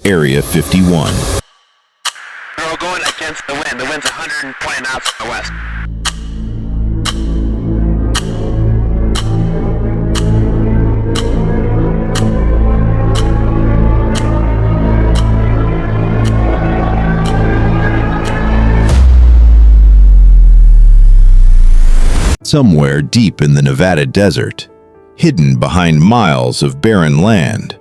Area 51. We're all going against the wind. The wind's 120 knots from the west. Somewhere deep in the Nevada desert, hidden behind miles of barren land,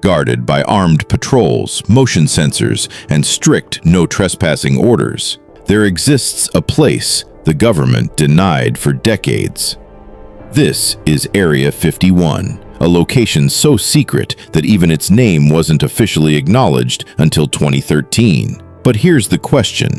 guarded by armed patrols, motion sensors, and strict no trespassing orders, there exists a place the government denied for decades. This is Area 51, a location so secret that even its name wasn't officially acknowledged until 2013. But here's the question: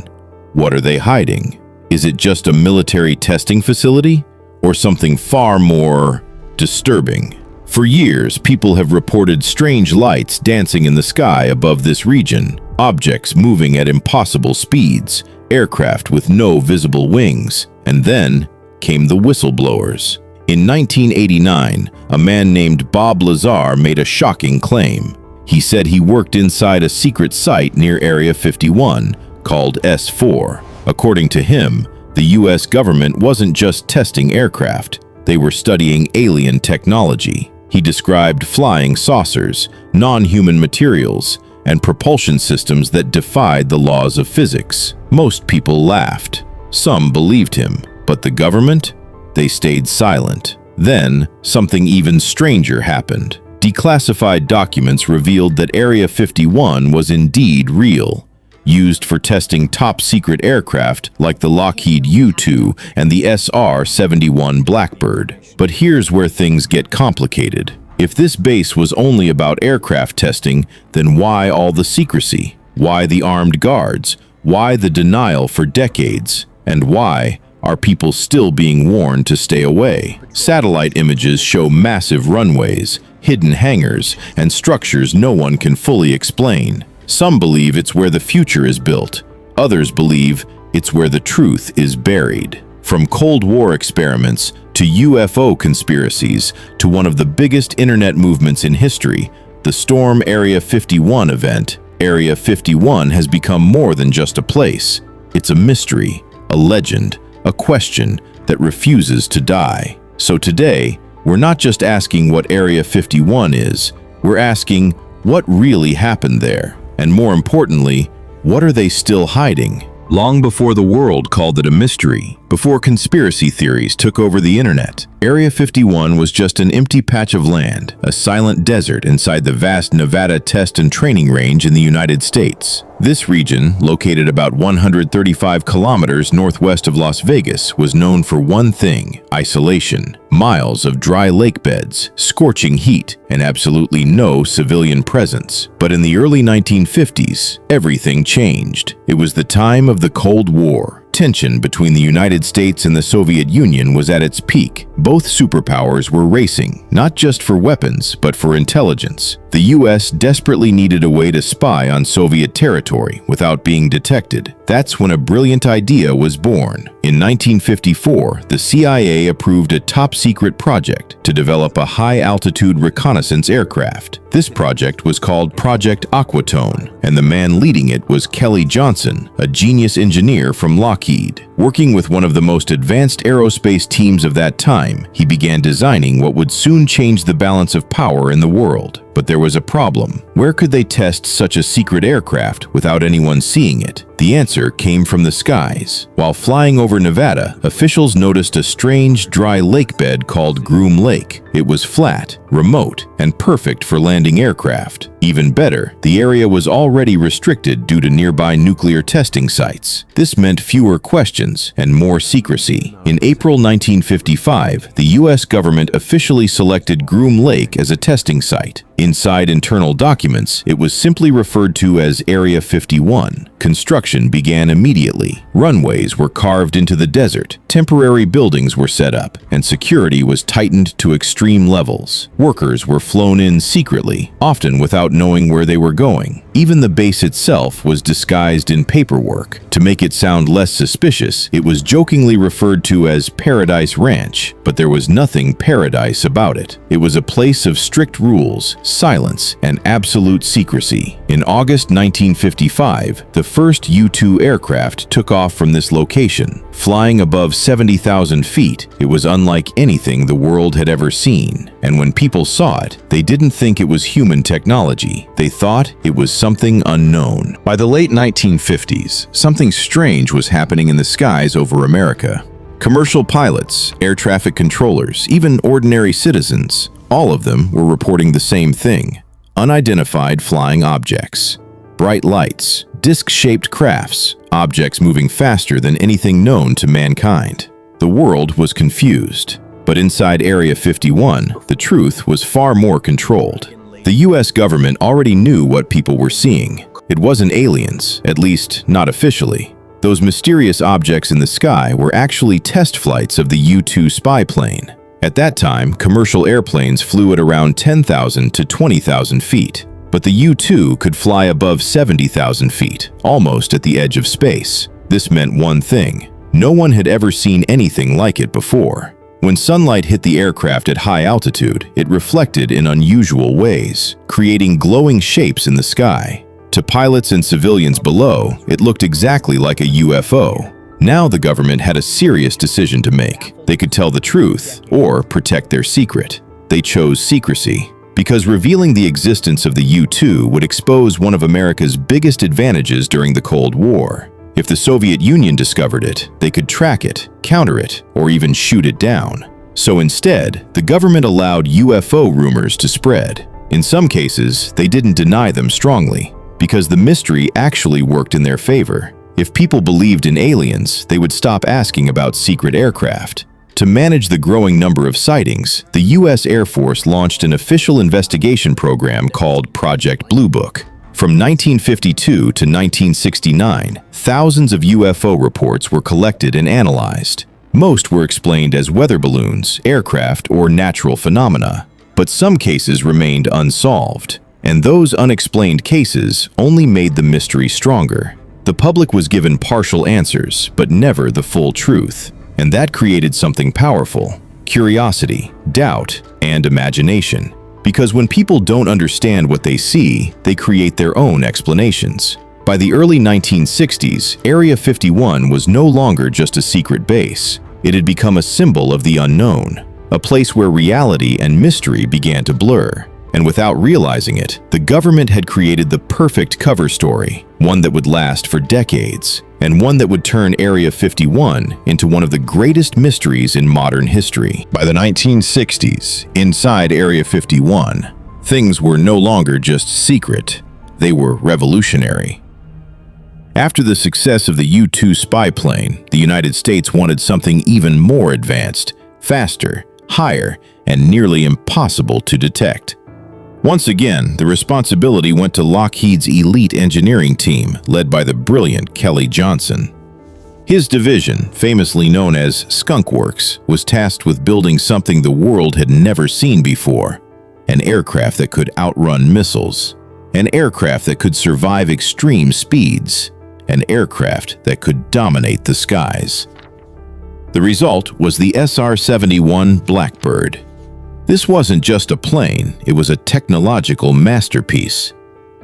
what are they hiding? Is it just a military testing facility, or something far more disturbing? For years, people have reported strange lights dancing in the sky above this region, objects moving at impossible speeds, aircraft with no visible wings. And then came the whistleblowers. In 1989, a man named Bob Lazar made a shocking claim. He said he worked inside a secret site near Area 51 called S4. According to him, the US government wasn't just testing aircraft, they were studying alien technology. He described flying saucers, non-human materials, and propulsion systems that defied the laws of physics. Most people laughed. Some believed him, but the government? They stayed silent. Then, something even stranger happened. Declassified documents revealed that Area 51 was indeed real, used for testing top-secret aircraft like the Lockheed U-2 and the SR-71 Blackbird. But here's where things get complicated. If this base was only about aircraft testing, then why all the secrecy? Why the armed guards? Why the denial for decades? And why are people still being warned to stay away? Satellite images show massive runways, hidden hangars, and structures no one can fully explain. Some believe it's where the future is built. Others believe it's where the truth is buried. From Cold War experiments to UFO conspiracies to one of the biggest internet movements in history, the Storm Area 51 event, Area 51 has become more than just a place. It's a mystery, a legend, a question that refuses to die. So today, we're not just asking what Area 51 is, we're asking what really happened there. And more importantly, what are they still hiding? Long before the world called it a mystery, before conspiracy theories took over the internet, Area 51 was just an empty patch of land, a silent desert inside the vast Nevada test and training range in the United States. This region, located about 135 kilometers northwest of Las Vegas, was known for one thing: isolation. Miles of dry lake beds, scorching heat, and absolutely no civilian presence. But in the early 1950s, everything changed. It was the time of the Cold War. Tension between the United States and the Soviet Union was at its peak. Both superpowers were racing, not just for weapons, but for intelligence. The US desperately needed a way to spy on Soviet territory without being detected. That's when a brilliant idea was born. In 1954, the CIA approved a top-secret project to develop a high-altitude reconnaissance aircraft. This project was called Project Aquatone, and the man leading it was Kelly Johnson, a genius engineer from Lockheed. Working with one of the most advanced aerospace teams of that time, he began designing what would soon change the balance of power in the world. But there was a problem. Where could they test such a secret aircraft without anyone seeing it? The answer came from the skies. While flying over Nevada, officials noticed a strange, dry lake bed called Groom Lake. It was flat, remote, and perfect for landing aircraft. Even better, the area was already restricted due to nearby nuclear testing sites. This meant fewer questions and more secrecy. In April 1955, the US government officially selected Groom Lake as a testing site. Inside internal documents, it was simply referred to as Area 51. Construction began immediately. Runways were carved into the desert, temporary buildings were set up, and security was tightened to extreme levels. Workers were flown in secretly, often without knowing where they were going. Even the base itself was disguised in paperwork. To make it sound less suspicious, it was jokingly referred to as Paradise Ranch, but there was nothing paradise about it. It was a place of strict rules, silence, and absolute absolute secrecy. In August 1955, the first U-2 aircraft took off from this location. Flying above 70,000 feet, it was unlike anything the world had ever seen. And when people saw it, they didn't think it was human technology. They thought it was something unknown. By the late 1950s, something strange was happening in the skies over America. Commercial pilots, air traffic controllers, even ordinary citizens, all of them were reporting the same thing: unidentified flying objects. Bright lights, disc-shaped crafts, objects moving faster than anything known to mankind. The world was confused. But inside Area 51, the truth was far more controlled. The US government already knew what people were seeing. It wasn't aliens, at least not officially. Those mysterious objects in the sky were actually test flights of the U-2 spy plane. At that time, commercial airplanes flew at around 10,000 to 20,000 feet. But the U-2 could fly above 70,000 feet, almost at the edge of space. This meant one thing: no one had ever seen anything like it before. When sunlight hit the aircraft at high altitude, it reflected in unusual ways, creating glowing shapes in the sky. To pilots and civilians below, it looked exactly like a UFO. Now the government had a serious decision to make. They could tell the truth or protect their secret. They chose secrecy, because revealing the existence of the U-2 would expose one of America's biggest advantages during the Cold War. If the Soviet Union discovered it, they could track it, counter it, or even shoot it down. So instead, the government allowed UFO rumors to spread. In some cases, they didn't deny them strongly, because the mystery actually worked in their favor. If people believed in aliens, they would stop asking about secret aircraft. To manage the growing number of sightings, the U.S. Air Force launched an official investigation program called Project Blue Book. From 1952 to 1969, thousands of UFO reports were collected and analyzed. Most were explained as weather balloons, aircraft, or natural phenomena, but some cases remained unsolved. And those unexplained cases only made the mystery stronger. The public was given partial answers, but never the full truth. And that created something powerful: curiosity, doubt, and imagination. Because when people don't understand what they see, they create their own explanations. By the early 1960s, Area 51 was no longer just a secret base. It had become a symbol of the unknown, a place where reality and mystery began to blur. And without realizing it, the government had created the perfect cover story, one that would last for decades, and one that would turn Area 51 into one of the greatest mysteries in modern history. By the 1960s, inside Area 51, things were no longer just secret, they were revolutionary. After the success of the U-2 spy plane, the United States wanted something even more advanced, faster, higher, and nearly impossible to detect. Once again, the responsibility went to Lockheed's elite engineering team, led by the brilliant Kelly Johnson. His division, famously known as Skunk Works, was tasked with building something the world had never seen before: an aircraft that could outrun missiles, an aircraft that could survive extreme speeds, an aircraft that could dominate the skies. The result was the SR-71 Blackbird. This wasn't just a plane, it was a technological masterpiece.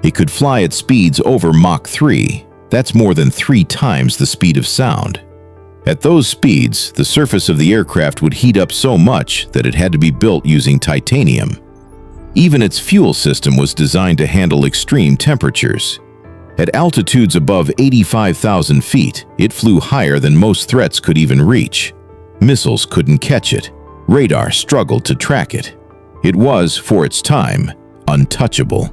It could fly at speeds over Mach 3. That's more than 3 times the speed of sound. At those speeds, the surface of the aircraft would heat up so much that it had to be built using titanium. Even its fuel system was designed to handle extreme temperatures. At altitudes above 85,000 feet, it flew higher than most threats could even reach. Missiles couldn't catch it. Radar struggled to track it. It was, for its time, untouchable.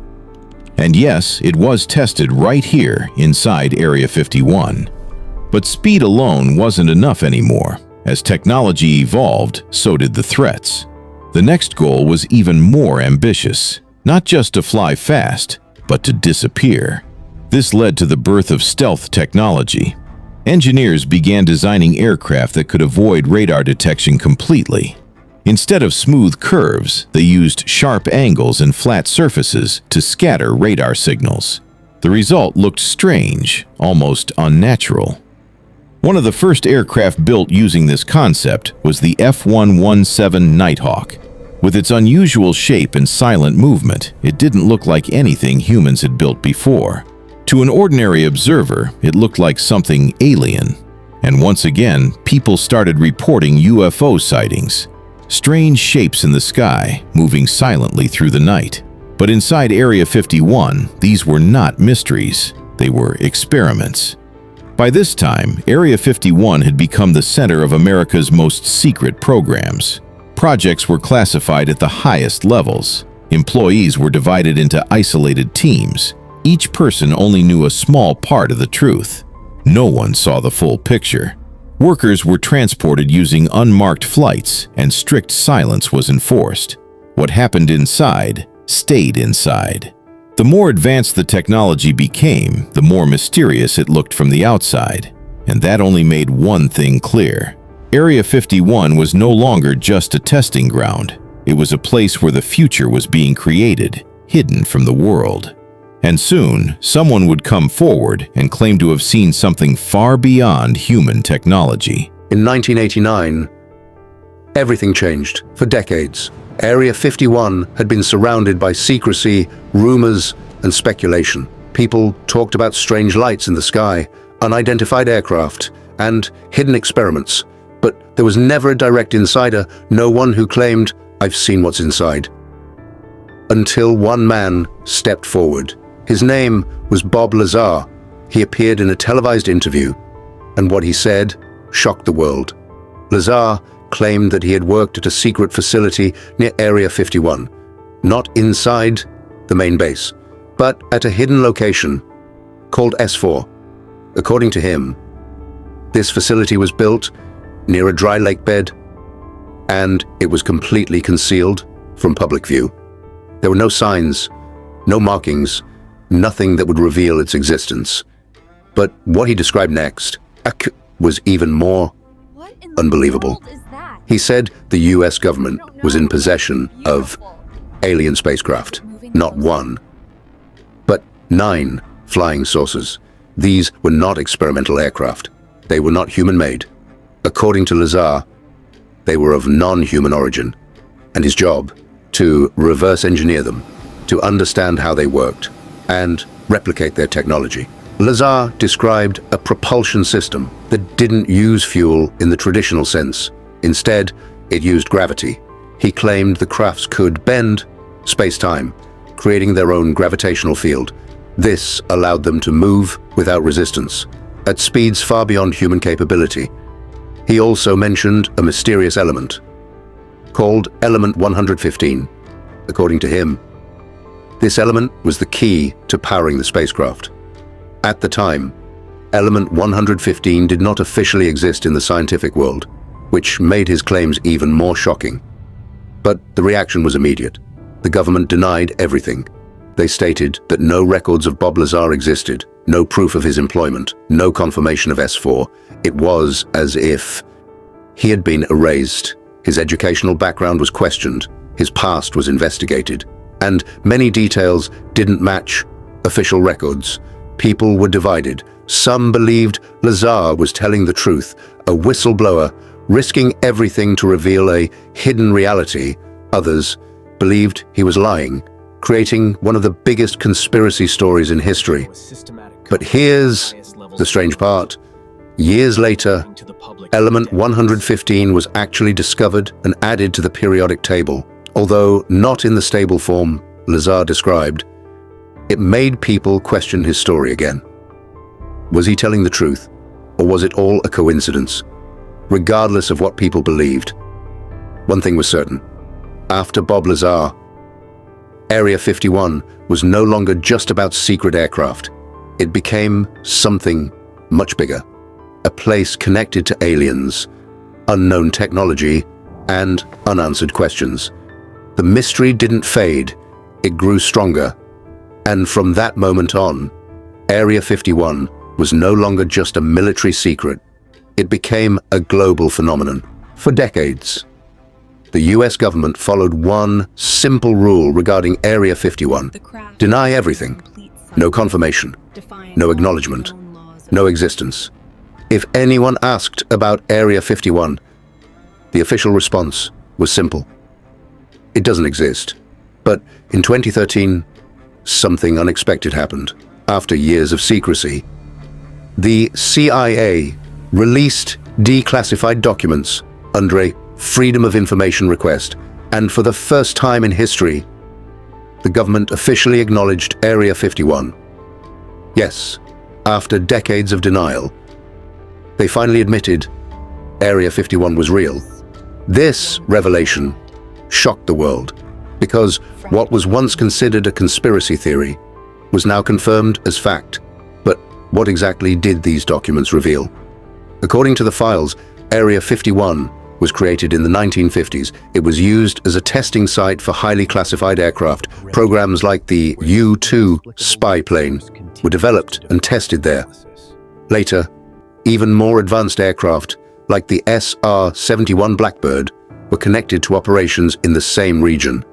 And yes, it was tested right here inside Area 51. But speed alone wasn't enough anymore. As technology evolved, so did the threats. The next goal was even more ambitious: not just to fly fast, but to disappear. This led to the birth of stealth technology. Engineers began designing aircraft that could avoid radar detection completely. Instead of smooth curves, they used sharp angles and flat surfaces to scatter radar signals. The result looked strange, almost unnatural. One of the first aircraft built using this concept was the F-117 Nighthawk. With its unusual shape and silent movement, it didn't look like anything humans had built before. To an ordinary observer, it looked like something alien. And once again, people started reporting UFO sightings. Strange shapes in the sky, moving silently through the night. But inside Area 51, these were not mysteries. They were experiments. By this time, Area 51 had become the center of America's most secret programs. Projects were classified at the highest levels. Employees were divided into isolated teams. Each person only knew a small part of the truth. No one saw the full picture. Workers were transported using unmarked flights, and strict silence was enforced. What happened inside stayed inside. The more advanced the technology became, the more mysterious it looked from the outside. And that only made one thing clear. Area 51 was no longer just a testing ground. It was a place where the future was being created, hidden from the world. And soon, someone would come forward and claim to have seen something far beyond human technology. In 1989, everything changed. For decades, Area 51 had been surrounded by secrecy, rumors, and speculation. People talked about strange lights in the sky, unidentified aircraft, and hidden experiments. But there was never a direct insider, no one who claimed, "I've seen what's inside." Until one man stepped forward. His name was Bob Lazar. He appeared in a televised interview, and what he said shocked the world. Lazar claimed that he had worked at a secret facility near Area 51, not inside the main base, but at a hidden location called S4. According to him, this facility was built near a dry lake bed, and it was completely concealed from public view. There were no signs, no markings, nothing that would reveal its existence. But what he described next was even more unbelievable. He said the US government was in possession of alien spacecraft, not one, but 9 flying saucers. These were not experimental aircraft. They were not human-made. According to Lazar, they were of non-human origin, and his job to reverse engineer them, to understand how they worked, and replicate their technology. Lazar described a propulsion system that didn't use fuel in the traditional sense. Instead, it used gravity. He claimed the crafts could bend space-time, creating their own gravitational field. This allowed them to move without resistance, at speeds far beyond human capability. He also mentioned a mysterious element called Element 115. According to him, this element was the key to powering the spacecraft. At the time, Element 115 did not officially exist in the scientific world, which made his claims even more shocking. But the reaction was immediate. The government denied everything. They stated that no records of Bob Lazar existed, no proof of his employment, no confirmation of S4. It was as if he had been erased. His educational background was questioned, his past was investigated, and many details didn't match official records. People were divided. Some believed Lazar was telling the truth, a whistleblower, risking everything to reveal a hidden reality. Others believed he was lying, creating one of the biggest conspiracy stories in history. But here's the strange part. Years later, Element 115 was actually discovered and added to the periodic table. Although not in the stable form Lazar described, it made people question his story again. Was he telling the truth, or was it all a coincidence? Regardless of what people believed, one thing was certain. After Bob Lazar, Area 51 was no longer just about secret aircraft. It became something much bigger. A place connected to aliens, unknown technology, and unanswered questions. The mystery didn't fade, it grew stronger. And from that moment on, Area 51 was no longer just a military secret. It became a global phenomenon. For decades, the US government followed one simple rule regarding Area 51. Deny everything. No confirmation, no acknowledgement, no existence. If anyone asked about Area 51, the official response was simple. it doesn't exist. But in 2013, something unexpected happened. After years of secrecy, the CIA released declassified documents under a Freedom of Information request, and for the first time in history, the government officially acknowledged Area 51. Yes, after decades of denial, they finally admitted Area 51 was real. This revelation shocked the world, because what was once considered a conspiracy theory was now confirmed as fact. But what exactly did these documents reveal? According to the files, Area 51 was created in the 1950s. It was used as a testing site for highly classified aircraft. Programs like the U-2 spy plane were developed and tested there. Later, even more advanced aircraft, like the SR-71 Blackbird, were connected to operations in the same region.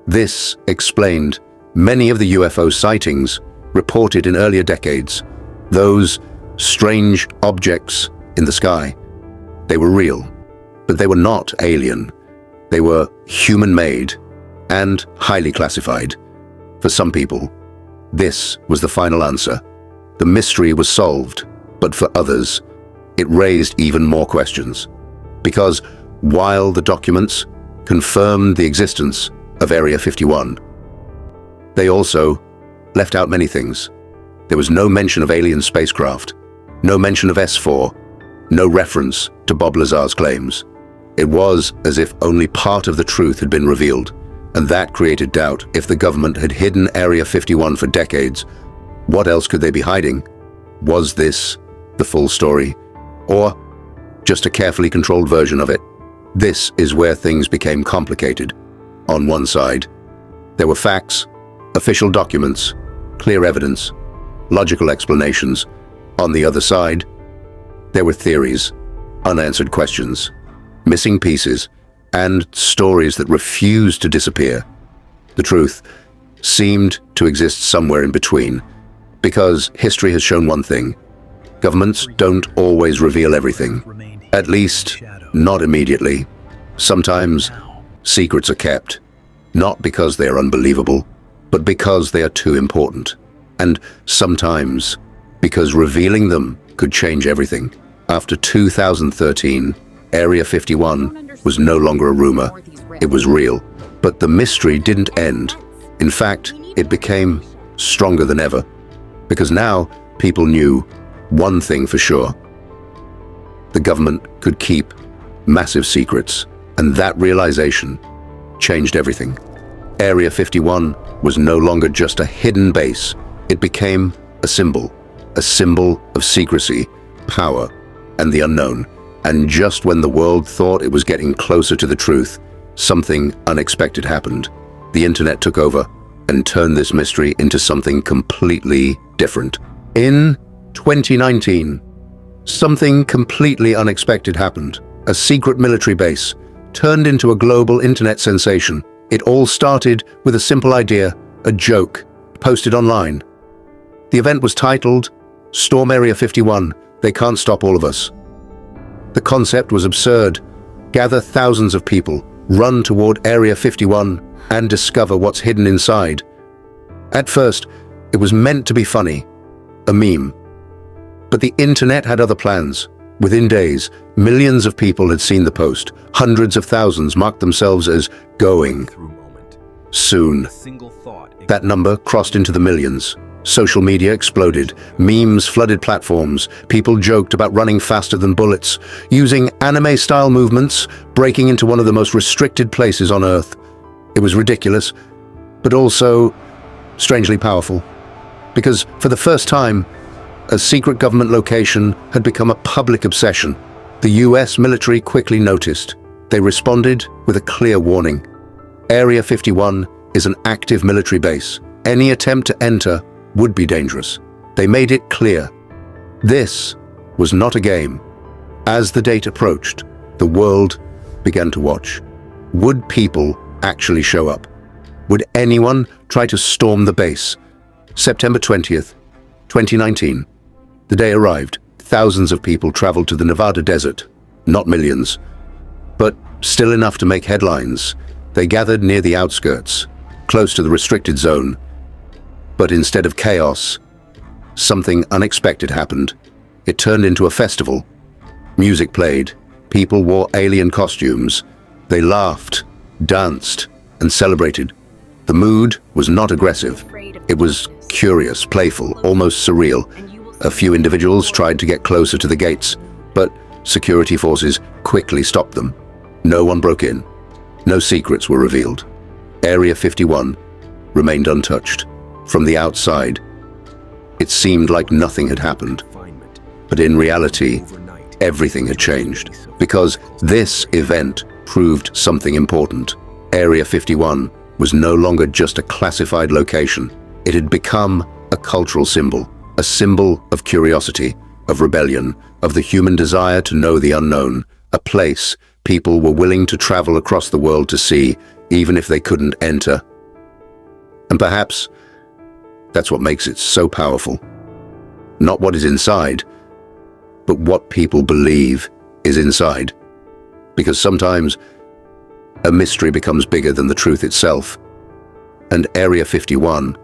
This explained many of the UFO sightings reported in earlier decades. Those strange objects in the sky, they were real. But they were not alien. They were human-made and highly classified. For some people, this was the final answer. The mystery was solved, but for others, it raised even more questions. Because while the documents confirmed the existence of Area 51, they also left out many things. There was no mention of alien spacecraft, no mention of S4, no reference to Bob Lazar's claims. It was as if only part of the truth had been revealed, and that created doubt. If the government had hidden Area 51 for decades, what else could they be hiding? Was this the full story, or just a carefully controlled version of it? This is where things became complicated. On one side, there were facts, official documents, clear evidence, logical explanations. On the other side, there were theories, unanswered questions, missing pieces, and stories that refused to disappear. The truth seemed to exist somewhere in between, because history has shown one thing: governments don't always reveal everything, at least not immediately. Sometimes secrets are kept, not because they are unbelievable, but because they are too important, and sometimes because revealing them could change everything. After 2013, Area 51 was no longer a rumor, it was real. But the mystery didn't end. In fact, it became stronger than ever, because now people knew one thing for sure: the government could keep massive secrets, and that realization changed everything. Area 51 was no longer just a hidden base, it became a symbol of secrecy, power, and the unknown. And just when the world thought it was getting closer to the truth, something unexpected happened. The internet took over and turned this mystery into something completely different. In 2019, something completely unexpected happened. A secret military base turned into a global internet sensation. It all started with a simple idea, a joke, posted online. The event was titled, "Storm Area 51, They Can't Stop All of Us." The concept was absurd. Gather thousands of people, run toward Area 51, and discover what's hidden inside. At first, it was meant to be funny, a meme. But the internet had other plans. Within days, millions of people had seen the post. Hundreds of thousands marked themselves as going. Soon, that number crossed into the millions. Social media exploded. Memes flooded platforms. People joked about running faster than bullets, using anime-style movements, breaking into one of the most restricted places on Earth. It was ridiculous, but also strangely powerful. Because for the first time, a secret government location had become a public obsession. The US military quickly noticed. They responded with a clear warning. Area 51 is an active military base. Any attempt to enter would be dangerous. They made it clear. This was not a game. As the date approached, the world began to watch. Would people actually show up? Would anyone try to storm the base? September 20th, 2019. The day arrived. Thousands of people traveled to the Nevada desert. Not millions, but still enough to make headlines. They gathered near the outskirts, close to the restricted zone. But instead of chaos, something unexpected happened. It turned into a festival. Music played. People wore alien costumes. They laughed, danced, and celebrated. The mood was not aggressive. It was curious, playful, almost surreal. A few individuals tried to get closer to the gates, but security forces quickly stopped them. No one broke in. No secrets were revealed. Area 51 remained untouched. From the outside, it seemed like nothing had happened. But in reality, everything had changed, because this event proved something important. Area 51 was no longer just a classified location. It had become a cultural symbol, a symbol of curiosity, of rebellion, of the human desire to know the unknown, a place people were willing to travel across the world to see, even if they couldn't enter. And perhaps that's what makes it so powerful. Not what is inside, but what people believe is inside. Because sometimes a mystery becomes bigger than the truth itself. And Area 51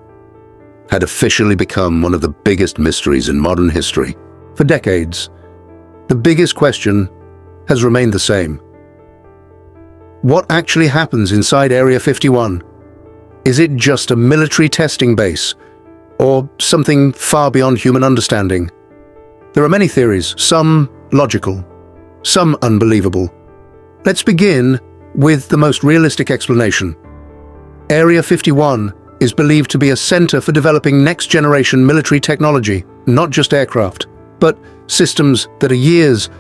had officially become one of the biggest mysteries in modern history. For decades, the biggest question has remained the same. What actually happens inside Area 51? Is it just a military testing base, or something far beyond human understanding? There are many theories, some logical, some unbelievable. Let's begin with the most realistic explanation. Area 51 is believed to be a center for developing next-generation military technology, not just aircraft, but systems that are years,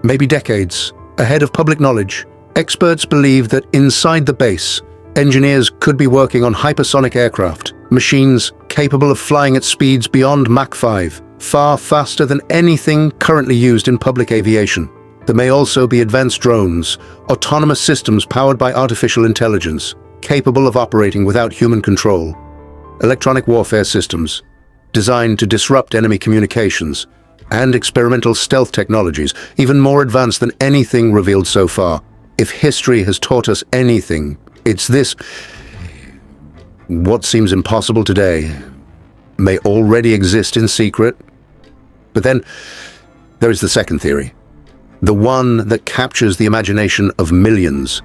maybe decades, ahead of public knowledge. Experts believe that inside the base, engineers could be working on hypersonic aircraft, machines capable of flying at speeds beyond Mach 5, far faster than anything currently used in public aviation. There may also be advanced drones, autonomous systems powered by artificial intelligence, capable of operating without human control, electronic warfare systems designed to disrupt enemy communications, and experimental stealth technologies, even more advanced than anything revealed so far. If history has taught us anything, it's this. What seems impossible today may already exist in secret. But then there is the second theory, the one that captures the imagination of millions: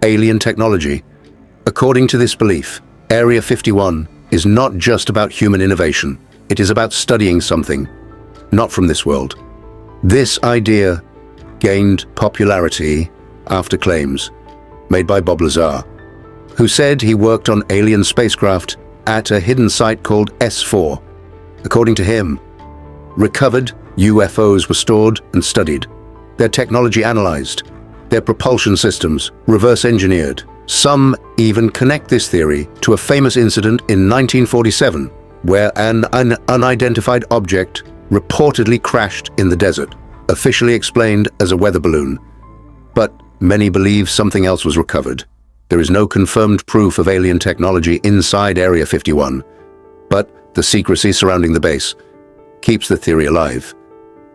alien technology. According to this belief, Area 51 is not just about human innovation. It is about studying something not from this world. This idea gained popularity after claims made by Bob Lazar, who said he worked on alien spacecraft at a hidden site called S4. According to him, recovered UFOs were stored and studied, their technology analyzed, their propulsion systems reverse engineered. Some even connect this theory to a famous incident in 1947, where an unidentified object reportedly crashed in the desert, officially explained as a weather balloon. But many believe something else was recovered. There is no confirmed proof of alien technology inside Area 51, but the secrecy surrounding the base keeps the theory alive.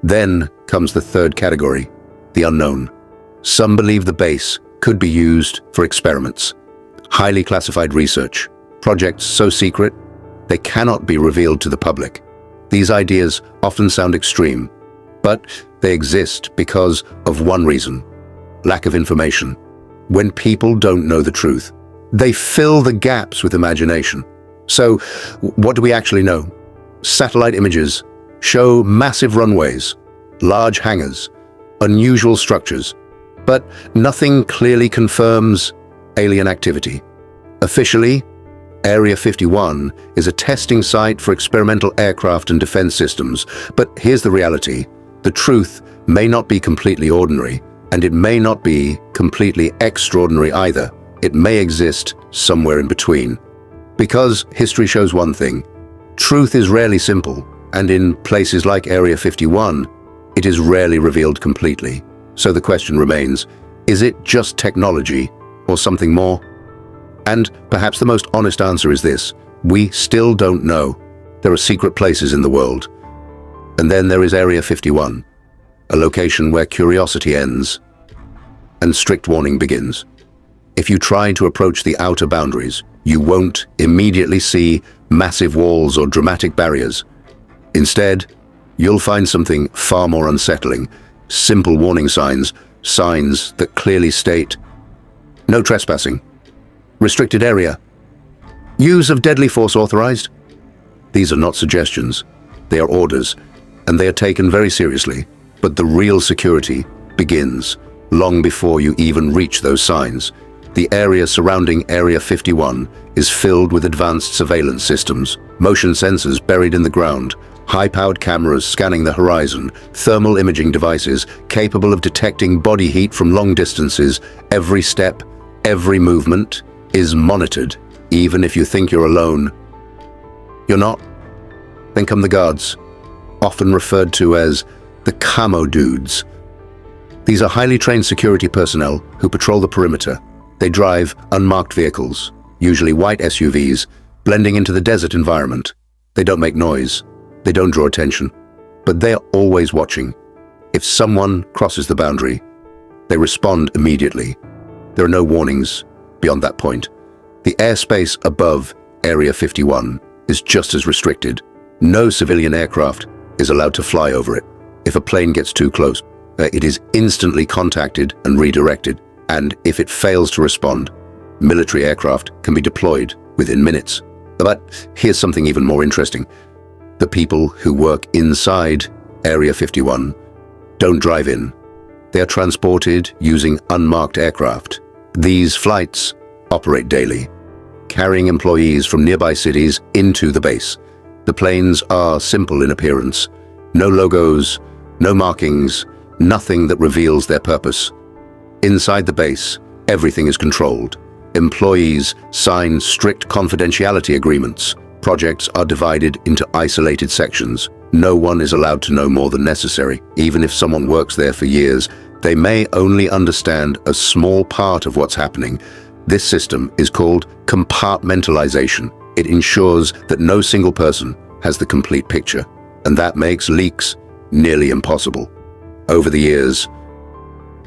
Then comes the third category, the unknown. Some believe the base could be used for experiments, highly classified research, projects so secret they cannot be revealed to the public. These ideas often sound extreme, but they exist because of one reason: lack of information. When people don't know the truth, they fill the gaps with imagination. So, what do we actually know? Satellite images show massive runways, large hangars, unusual structures, but nothing clearly confirms alien activity. Officially, Area 51 is a testing site for experimental aircraft and defense systems, but here's the reality: the truth may not be completely ordinary, and it may not be completely extraordinary either. It may exist somewhere in between. Because history shows one thing: truth is rarely simple, and in places like Area 51, it is rarely revealed completely. So the question remains, is it just technology or something more? And perhaps the most honest answer is this: we still don't know. There are secret places in the world. And then there is Area 51, a location where curiosity ends and strict warning begins. If you try to approach the outer boundaries, you won't immediately see massive walls or dramatic barriers. Instead, you'll find something far more unsettling: simple warning signs, signs that clearly state no trespassing, restricted area, use of deadly force authorized. These are not suggestions, they are orders, and they are taken very seriously. But the real security begins long before you even reach those signs. The area surrounding Area 51 is filled with advanced surveillance systems, motion sensors buried in the ground, high-powered cameras scanning the horizon, thermal imaging devices capable of detecting body heat from long distances. Every step, every movement is monitored. Even if you think you're alone, you're not. Then come the guards, often referred to as the camo dudes. These are highly trained security personnel who patrol the perimeter. They drive unmarked vehicles, usually white SUVs, blending into the desert environment. They don't make noise, they don't draw attention, but they're always watching. If someone crosses the boundary, they respond immediately. There are no warnings beyond that point. The airspace above Area 51 is just as restricted. No civilian aircraft is allowed to fly over it. If a plane gets too close, it is instantly contacted and redirected. And if it fails to respond, military aircraft can be deployed within minutes. But here's something even more interesting. The people who work inside Area 51 don't drive in. They are transported using unmarked aircraft. These flights operate daily, carrying employees from nearby cities into the base. The planes are simple in appearance. No logos, no markings, nothing that reveals their purpose. Inside the base, everything is controlled. Employees sign strict confidentiality agreements. Projects are divided into isolated sections. No one is allowed to know more than necessary. Even if someone works there for years, they may only understand a small part of what's happening. This system is called compartmentalization. It ensures that no single person has the complete picture, and that makes leaks nearly impossible. Over the years,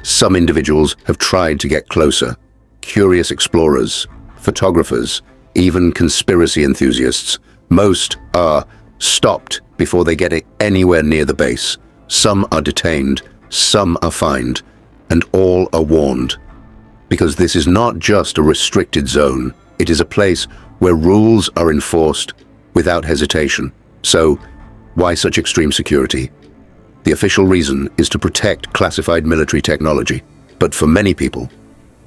some individuals have tried to get closer. Curious explorers, photographers, even conspiracy enthusiasts. Most are stopped before they get anywhere near the base. Some are detained, some are fined, and all are warned. Because this is not just a restricted zone, it is a place where rules are enforced without hesitation. So, why such extreme security? The official reason is to protect classified military technology. But for many people,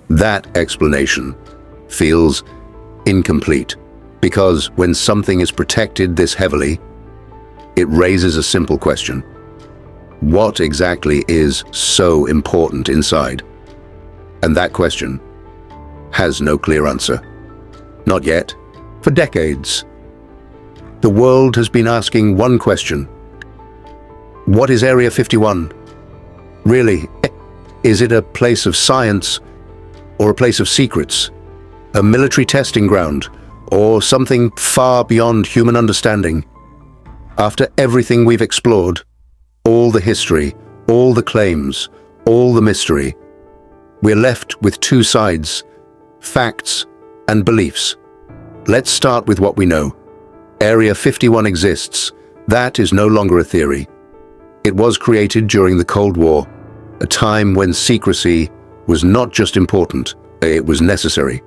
that explanation feels incomplete. Because when something is protected this heavily, it raises a simple question. What exactly is so important inside? And that question has no clear answer. Not yet. For decades, the world has been asking one question. What is Area 51? Really, is it a place of science or a place of secrets? A military testing ground or something far beyond human understanding? After everything we've explored, all the history, all the claims, all the mystery, we're left with two sides, facts and beliefs. Let's start with what we know. Area 51 exists. That is no longer a theory. It was created during the Cold War, a time when secrecy was not just important, it was necessary.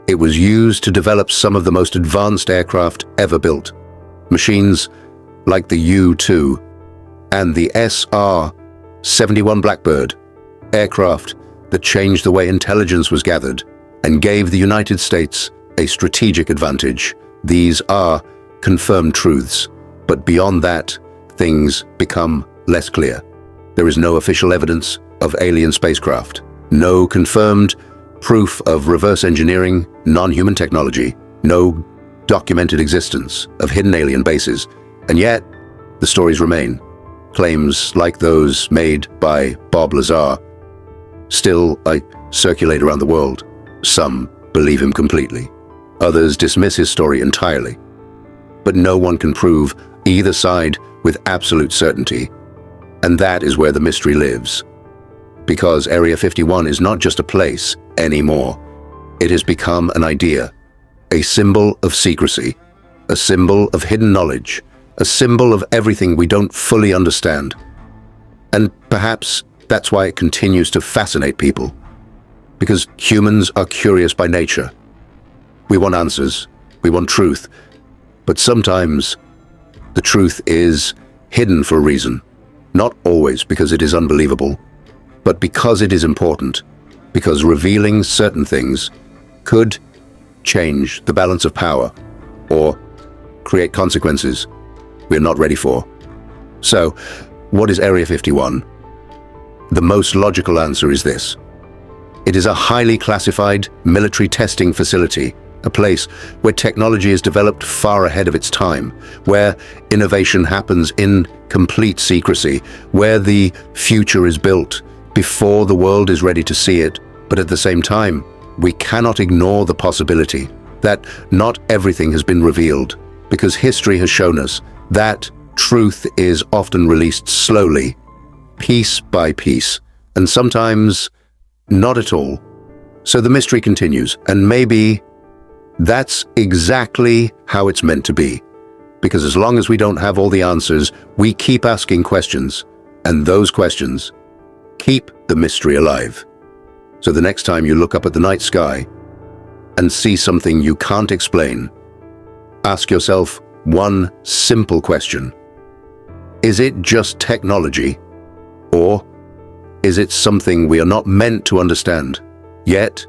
It was used to develop some of the most advanced aircraft ever built. Machines like the U-2 and the SR-71 Blackbird, aircraft that changed the way intelligence was gathered and gave the United States a strategic advantage. These are confirmed truths, but beyond that, things become less clear. There is no official evidence of alien spacecraft, no confirmed proof of reverse engineering, non-human technology, no documented existence of hidden alien bases, and yet the stories remain. Claims like those made by Bob Lazar still circulate around the world. Some believe him completely. Others dismiss his story entirely. But no one can prove either side with absolute certainty. And that is where the mystery lives. Because Area 51 is not just a place anymore. It has become an idea, a symbol of secrecy, a symbol of hidden knowledge, a symbol of everything we don't fully understand. And perhaps that's why it continues to fascinate people. Because humans are curious by nature. We want answers, we want truth, but sometimes the truth is hidden for a reason. Not always because it is unbelievable, but because it is important, because revealing certain things could change the balance of power or create consequences we're not ready for. So, what is Area 51? The most logical answer is this. It is a highly classified military testing facility, a place where technology is developed far ahead of its time, where innovation happens in complete secrecy, where the future is built before the world is ready to see it. But at the same time, we cannot ignore the possibility that not everything has been revealed, because history has shown us that truth is often released slowly, piece by piece, and sometimes not at all. So the mystery continues, and maybe that's exactly how it's meant to be. Because as long as we don't have all the answers, we keep asking questions, and those questions keep the mystery alive. So the next time you look up at the night sky and see something you can't explain, ask yourself one simple question. Is it just technology? Or is it something we are not meant to understand, yet